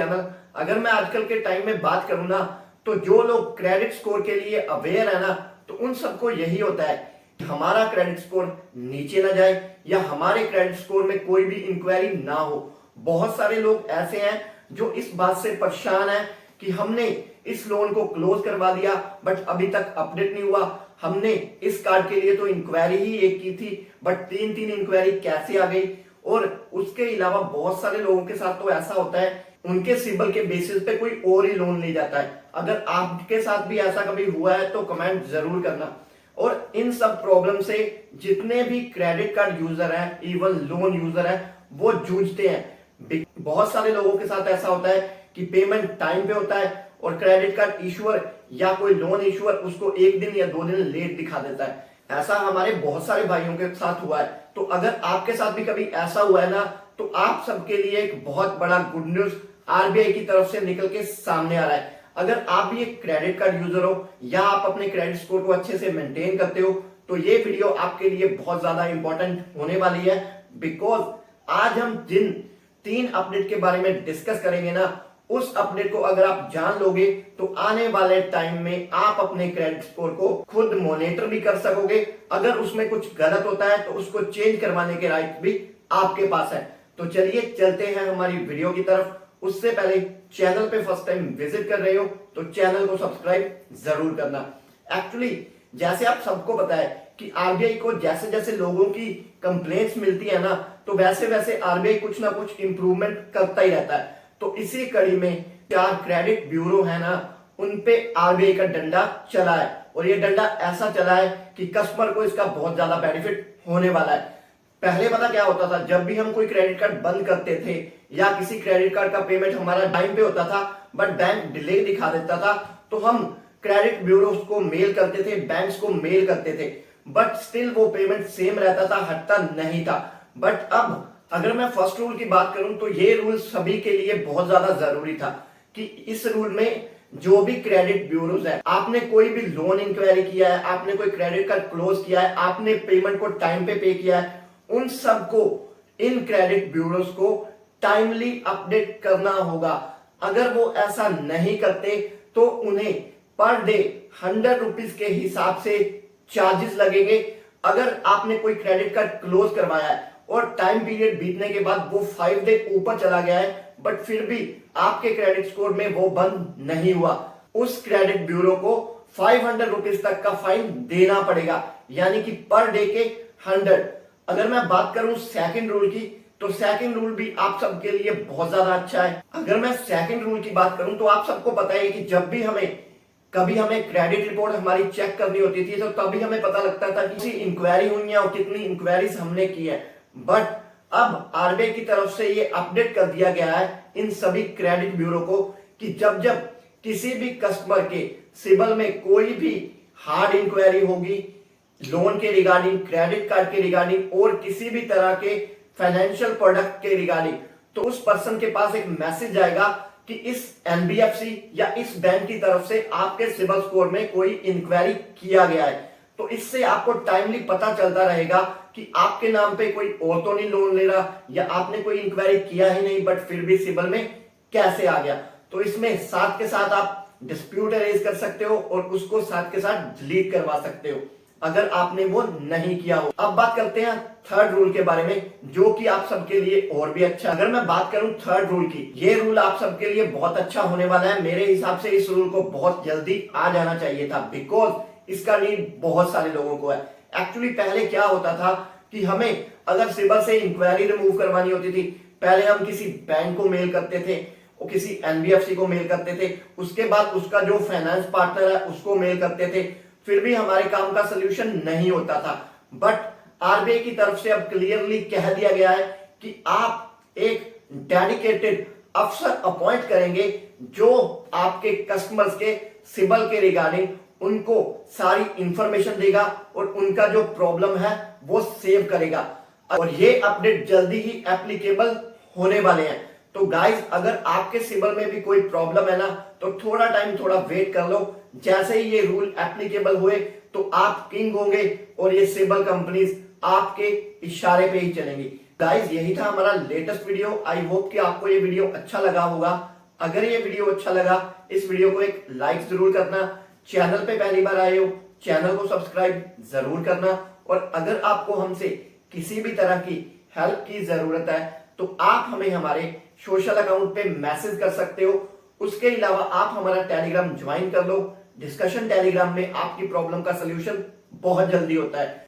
Channel. अगर मैं आजकल के टाइम में बात करूं ना, तो जो लोग क्रेडिट स्कोर के लिए अवेयर है ना, तो उन सबको यही होता है कि हमारा क्रेडिट स्कोर नीचे ना जाए या हमारे क्रेडिट स्कोर में कोई भी इंक्वायरी ना हो। बहुत सारे लोग ऐसे हैं जो इस बात से परेशान है कि हमने इस लोन को क्लोज करवा दिया बट अभी तक अपडेट नहीं हुआ, हमने इस कार्ड के लिए तो इंक्वायरी ही एक की थी बट तीन तीन इंक्वायरी कैसे आ गई। और उसके अलावा बहुत सारे लोगों के साथ तो ऐसा होता है, उनके सिबिल के बेसिस पे कोई और ही लोन ले जाता है। अगर आपके साथ भी ऐसा कभी हुआ है तो कमेंट जरूर करना। और इन सब प्रॉब्लम से जितने भी क्रेडिट कार्ड यूजर हैं, इवन लोन यूजर हैं, वो जूझते हैं। बहुत सारे लोगों के साथ ऐसा होता है कि पेमेंट टाइम पे होता है और क्रेडिट कार्ड इशूअर या कोई लोन इशूअर उसको एक दिन या 2 दिन लेट दिखा देता है। ऐसा हमारे बहुत सारे भाइयों के साथ हुआ है। तो अगर आपके साथ भी कभी ऐसा हुआ है ना, तो आप सबके लिए एक बहुत बड़ा गुड न्यूज आरबीआई की तरफ से निकल के सामने आ रहा है। अगर आप भी एक क्रेडिट कार्ड यूजर हो या आप अपने क्रेडिट स्कोर को अच्छे से मेंटेन करते हो, तो ये वीडियो आपके लिए बहुत ज्यादा इंपॉर्टेंट होने वाली है। बिकॉज आज हम जिन 3 अपडेट के बारे में डिस्कस करेंगे ना, उस अपडेट को अगर आप जान लोगे तो आने वाले टाइम में आप अपने क्रेडिट स्कोर को खुद मॉनिटर भी कर सकोगे। अगर उसमें कुछ गलत होता है तो उसको चेंज करवाने के राइट भी आपके पास है। तो चलिए चलते हैं हमारी वीडियो की तरफ। उससे पहले चैनल पे फर्स्ट टाइम विजिट कर रहे हो तो चैनल को सब्सक्राइब जरूर करना। एक्चुअली जैसे आप सबको पता है कि आरबीआई को जैसे जैसे लोगों की कंप्लेंट्स मिलती है ना, तो वैसे वैसे आरबीआई कुछ ना कुछ इंप्रूवमेंट करता ही रहता है। तो इसी कड़ी में 4 क्रेडिट ब्यूरो है ना, उन पे आरबीआई का डंडा चला है। और ये डंडा ऐसा चला है कि कस्टमर को इसका बहुत ज्यादा बेनिफिट होने वाला है। पहले पता क्या होता था, जब भी हम कोई क्रेडिट कार्ड बंद करते थे या किसी क्रेडिट कार्ड का पेमेंट हमारा टाइम पे होता था बट बैंक डिले दिखा देता था, तो हम क्रेडिट ब्यूरो को मेल करते थे, बैंक्स को मेल करते थे, बट स्टिल वो पेमेंट सेम रहता था, हटता नहीं था। बट अब अगर मैं फर्स्ट रूल की बात करूं तो ये रूल सभी के लिए बहुत ज्यादा जरूरी था कि इस रूल में जो भी क्रेडिट ब्यूरोज है, आपने कोई भी लोन इंक्वायरी किया है, आपने कोई क्रेडिट कार्ड क्लोज किया है, आपने पेमेंट को टाइम पे किया है, उन सबको इन क्रेडिट ब्यूरोज को टाइमली अपडेट करना होगा। अगर वो ऐसा नहीं करते तो उन्हें पर डे 100 रुपीज के हिसाब से चार्जेस लगेंगे। अगर आपने कोई क्रेडिट कार्ड क्लोज करवाया है और टाइम पीरियड बीतने के बाद वो 5 डे ऊपर चला गया है बट फिर भी आपके क्रेडिट स्कोर में वो बंद नहीं हुआ, उस क्रेडिट ब्यूरो को 500 रुपीज तक का फाइन देना पड़ेगा, यानी कि पर डे के 100। अगर मैं बात करूं सेकंड रूल की, तो सेकंड रूल भी आप सबके लिए बहुत ज्यादा अच्छा है। अगर मैं सेकंड रूल की बात करूं तो आप सबको पता है कि जब भी कभी हमें क्रेडिट रिपोर्ट हमारी चेक करनी होती थी तो तभी हमें पता लगता था कि इंक्वायरी हुई है और कितनी इंक्वायरीज हमने की है। बट अब आरबीआई की तरफ से ये अपडेट कर दिया गया है इन सभी क्रेडिट ब्यूरो को कि जब जब किसी भी कस्टमर के सिबिल में कोई भी हार्ड इंक्वायरी होगी, लोन के रिगार्डिंग, क्रेडिट कार्ड के रिगार्डिंग और किसी भी तरह के फाइनेंशियल प्रोडक्ट के रिगार्डिंग, तो उस पर्सन के पास एक मैसेज जाएगा कि इस एनबीएफसी या इस बैंक की तरफ से आपके सिबिल स्कोर में कोई इंक्वायरी किया गया है। तो इससे आपको टाइमली पता चलता रहेगा कि आपके नाम पे कोई और तो नहीं लोन ले रहा या आपने कोई इंक्वायरी किया ही नहीं बट फिर भी सिबिल में कैसे आ गया। तो इसमें साथ के साथ आप डिस्प्यूट अरेज कर सकते हो और उसको साथ के साथ डिलीट करवा सकते हो अगर आपने वो नहीं किया हो। अब बात करते हैं थर्ड रूल के बारे में, जो कि आप सबके लिए और भी अच्छा। अगर मैं बात करूं थर्ड रूल की, ये रूल आप सबके लिए बहुत अच्छा होने वाला है। मेरे हिसाब से इस रूल को बहुत जल्दी आ जाना चाहिए था, बिकॉज इसका नीड बहुत सारे लोगों को है। एक्चुअली पहले क्या होता था कि हमें अगर सिबिल से इंक्वायरी रिमूव करवानी होती थी, पहले हम किसी बैंक को मेल करते थे और किसी एनबीएफसी को मेल करते थे, उसके बाद उसका जो फाइनेंस पार्टनर है उसको मेल करते थे, फिर भी हमारे काम का सोल्यूशन नहीं होता था। बट आरबीआई की तरफ से अब क्लियरली कह दिया गया है कि आप एक डेडिकेटेड अफसर अपॉइंट करेंगे जो आपके कस्टमर्स के सिबिल के रिगार्डिंग उनको सारी इंफॉर्मेशन देगा और उनका जो प्रॉब्लम है वो सेव करेगा। और ये अपडेट जल्दी ही एप्लीकेबल होने वाले हैं। तो गाइस, अगर आपके सिबिल में भी कोई प्रॉब्लम है ना, तो थोड़ा टाइम, थोड़ा वेट कर लो। जैसे ही ये रूल एप्लीकेबल हुए तो आप किंग होंगे और ये सिबिल कंपनीज आपके इशारे पे ही चलेंगी। गाइस, यही था हमारा लेटेस्ट वीडियो। आई होप कि आपको ये वीडियो अच्छा लगा होगा। अगर ये वीडियो अच्छा लगा, इस वीडियो को एक लाइक जरूर करना। चैनल पे पहली बार आए हो, चैनल को सब्सक्राइब जरूर करना। और अगर आपको हमसे किसी भी तरह की हेल्प की जरूरत है तो आप हमें हमारे सोशल अकाउंट पे मैसेज कर सकते हो। उसके अलावा आप हमारा टेलीग्राम ज्वाइन कर लो। डिस्कशन टेलीग्राम में आपकी प्रॉब्लम का सलूशन बहुत जल्दी होता है।